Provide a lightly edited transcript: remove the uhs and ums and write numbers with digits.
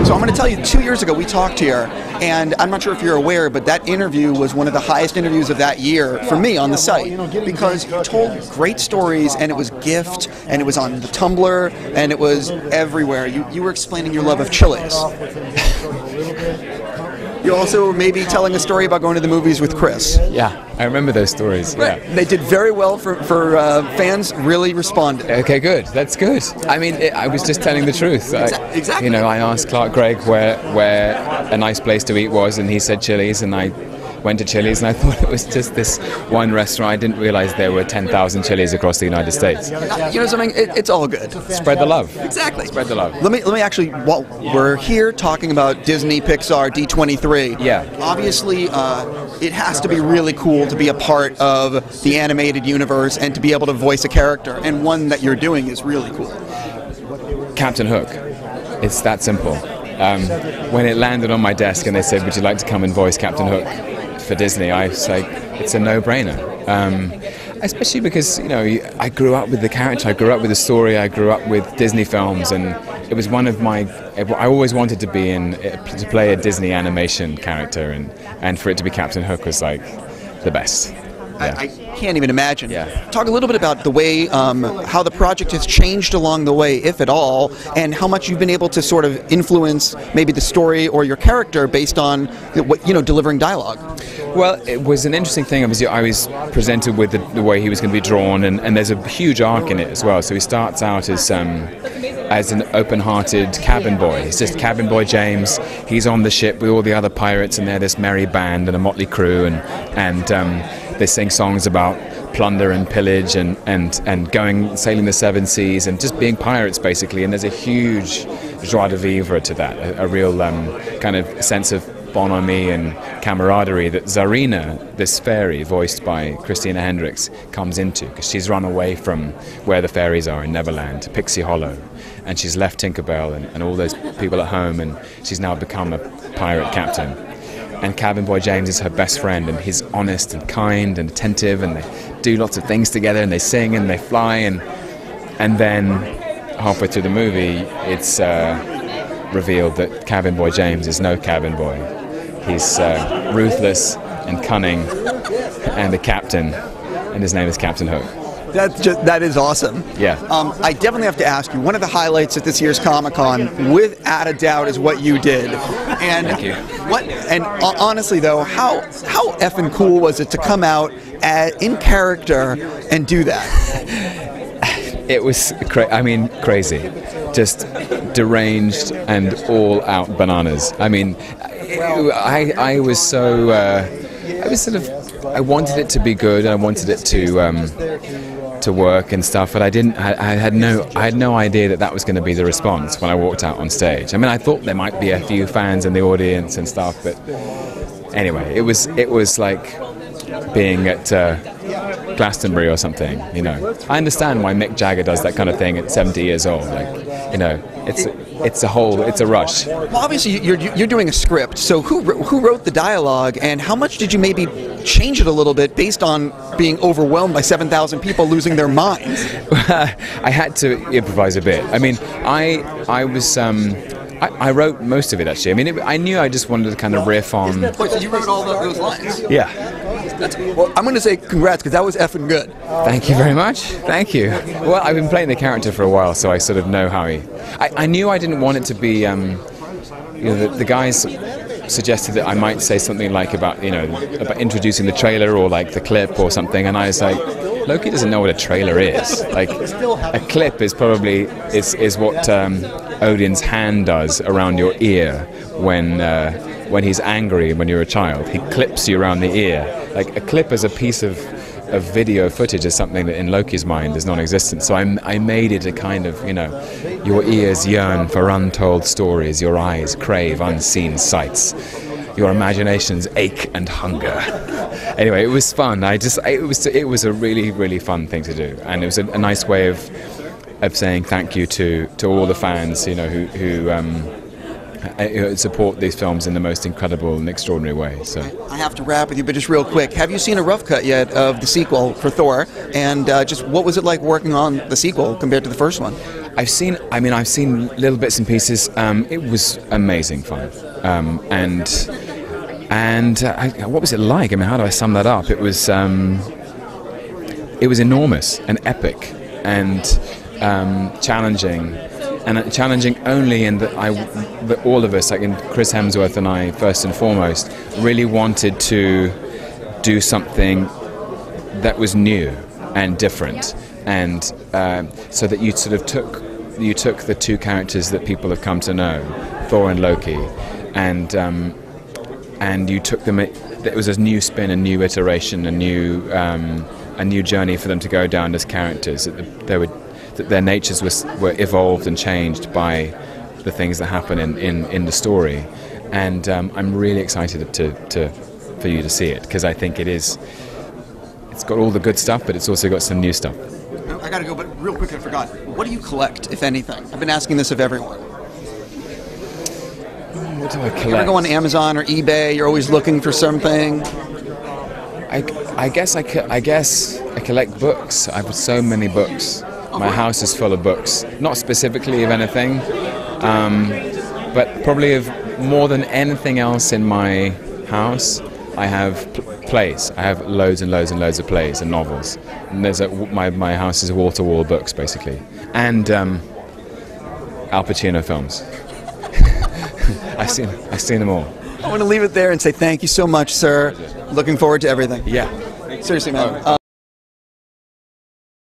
So I'm going to tell you, 2 years ago we talked here, and I'm not sure if you're aware, but that interview was one of the highest interviews of that year for me on the site, because you told great stories, and it was gift, and it was on the Tumblr, and it was everywhere. You were explaining your love of chilies. You also were maybe telling a story about going to the movies with Chris. Yeah, I remember those stories. Right. Yeah. They did very well for fans. Really responded. Okay, good. That's good. I mean, I was just telling the truth. Exactly. You know, I asked Clark Gregg where a nice place to eat was, and he said Chili's, and I went to Chili's, and I thought it was just this one restaurant. I didn't realize there were 10,000 Chili's across the United States. You know something? It's all good. Spread the love. Exactly. Spread the love. Let me actually, while we're here talking about Disney, Pixar, D23, yeah. Obviously it has to be really cool to be a part of the animated universe and to be able to voice a character, and one that you're doing is really cool. Captain Hook. It's that simple. When it landed on my desk and they said, would you like to come and voice Captain Hook for Disney, I was like, it's a no-brainer. Especially because, you know, I grew up with the character, I grew up with the story, I grew up with Disney films, and it was one of my, I always wanted to be to play a Disney animation character, and for it to be Captain Hook was like the best. Yeah. I can't even imagine. Yeah. Talk a little bit about the way, how the project has changed along the way, if at all, and how much you've been able to sort of influence maybe the story or your character based on what, you know, delivering dialogue. Well, it was an interesting thing. I was presented with the way he was going to be drawn, and there's a huge arc in it as well. So he starts out as an open-hearted cabin boy. He's just cabin boy James. He's on the ship with all the other pirates, and they're this merry band and a motley crew, and they sing songs about plunder and pillage and sailing the seven seas and just being pirates, basically. And there's a huge joie de vivre to that, a real kind of sense of bonhomie and camaraderie that Zarina, this fairy voiced by Christina Hendricks, comes into, because she's run away from where the fairies are in Neverland to Pixie Hollow, and she's left Tinkerbell and all those people at home, and she's now become a pirate captain. And Cabin Boy James is her best friend, and he's honest and kind and attentive, and they do lots of things together, and they sing and they fly, and then halfway through the movie it's revealed that Cabin Boy James is no cabin boy. He's ruthless and cunning and a captain, and his name is Captain Hook. That is awesome. Yeah. I definitely have to ask you, one of the highlights at this year's Comic-Con, without a doubt, is what you did. And thank you. Honestly, though, how effing cool was it to come out in character and do that? It was crazy. Just deranged and all out bananas. I mean, I was so... I wanted it to be good, and I wanted it to work and stuff, but I had no idea that was going to be the response when I walked out on stage. I mean, I thought there might be a few fans in the audience and stuff, but anyway, it was like being at Glastonbury or something, you know. I understand why Mick Jagger does that kind of thing at 70 years old, like, you know, it's a rush. Well, obviously you're doing a script, so who wrote the dialogue, and how much did you maybe change it a little bit based on being overwhelmed by 7,000 people losing their minds? I had to improvise a bit. I mean, I was I wrote most of it, actually. I mean, I knew I just wanted to kind of riff on... Wait, so you wrote all those lines? Yeah. Well, I'm going to say congrats, because that was effing good. Thank you very much. Thank you. Well, I've been playing the character for a while, so I sort of know how he... I knew I didn't want it to be... you know, the guys suggested that I might say something like about introducing the trailer or like the clip or something, and I was like, Loki doesn't know what a trailer is. Like, a clip is probably is what Odin's hand does around your ear when he's angry when you're a child. He clips you around the ear. Like, a clip is a piece of video footage is something that in Loki's mind is non-existent. So I made it a kind of, you know, your ears yearn for untold stories, your eyes crave unseen sights, your imaginations ache and hunger. Anyway, it was fun. It was a really, really fun thing to do, and it was a nice way of saying thank you to all the fans, you know, who support these films in the most incredible and extraordinary way. So I have to wrap with you, but just real quick, have you seen a rough cut yet of the sequel for Thor? And just what was it like working on the sequel compared to the first one? I've seen little bits and pieces. It was amazing fun, what was it like? I mean, how do I sum that up? It was enormous and epic and challenging. And challenging only in that all of us, like in Chris Hemsworth and I, first and foremost, really wanted to do something that was new and different, and so that you sort of took the two characters that people have come to know, Thor and Loki, and you took them. It was a new spin, a new iteration, a new journey for them to go down as characters. That their natures were evolved and changed by the things that happen in the story, and I'm really excited for you to see it, because I think it's got all the good stuff, but it's also got some new stuff. I gotta go, but real quick, I forgot. What do you collect, if anything? I've been asking this of everyone. What do I collect? You ever go on Amazon or eBay? You're always looking for something. I guess I collect books. I have so many books. My house is full of books. Not specifically of anything, but probably of more than anything else in my house. I have plays. I have loads and loads and loads of plays and novels. And my house is wall-to-wall books, basically. And Al Pacino films. I've seen them all. I want to leave it there and say thank you so much, sir. Looking forward to everything. Yeah. Seriously, man.